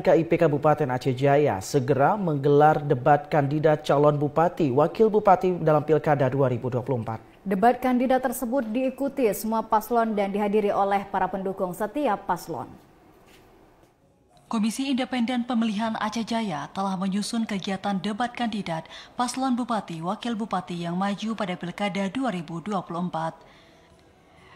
KIP Kabupaten Aceh Jaya segera menggelar debat kandidat calon bupati, wakil bupati dalam Pilkada 2024. Debat kandidat tersebut diikuti semua paslon dan dihadiri oleh para pendukung setiap paslon. Komisi Independen Pemilihan Aceh Jaya telah menyusun kegiatan debat kandidat paslon bupati, wakil bupati yang maju pada Pilkada 2024.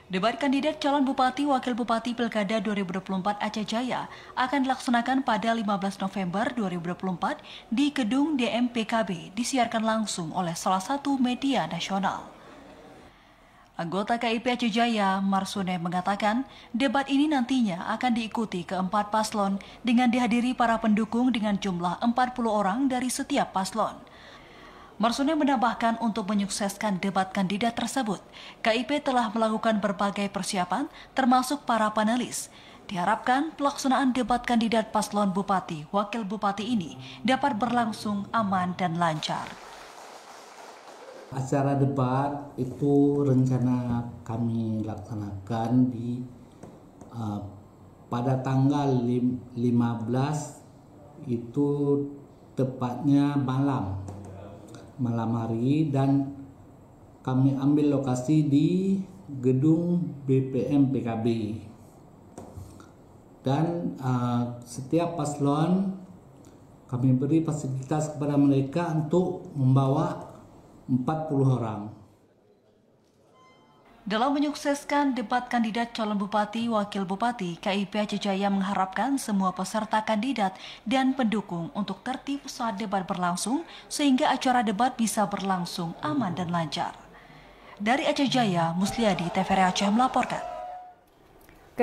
Debat kandidat calon bupati wakil bupati Pilkada 2024 Aceh Jaya akan dilaksanakan pada 15 November 2024 di Gedung DMPKB, disiarkan langsung oleh salah satu media nasional. Anggota KIP Aceh Jaya, Marsune, mengatakan debat ini nantinya akan diikuti keempat paslon dengan dihadiri para pendukung dengan jumlah 40 orang dari setiap paslon. Marsune menambahkan untuk menyukseskan debat kandidat tersebut, KIP telah melakukan berbagai persiapan termasuk para panelis. Diharapkan pelaksanaan debat kandidat paslon bupati, wakil bupati ini dapat berlangsung aman dan lancar. Acara debat itu rencana kami laksanakan pada tanggal 15 itu tepatnya malam hari, dan kami ambil lokasi di gedung BPM PKB, dan setiap paslon kami beri fasilitas kepada mereka untuk membawa 40 orang. Dalam menyukseskan debat kandidat calon bupati, wakil bupati, KIP Aceh Jaya mengharapkan semua peserta kandidat dan pendukung untuk tertib saat debat berlangsung sehingga acara debat bisa berlangsung aman dan lancar. Dari Aceh Jaya, Musliadi, TVRI Aceh melaporkan.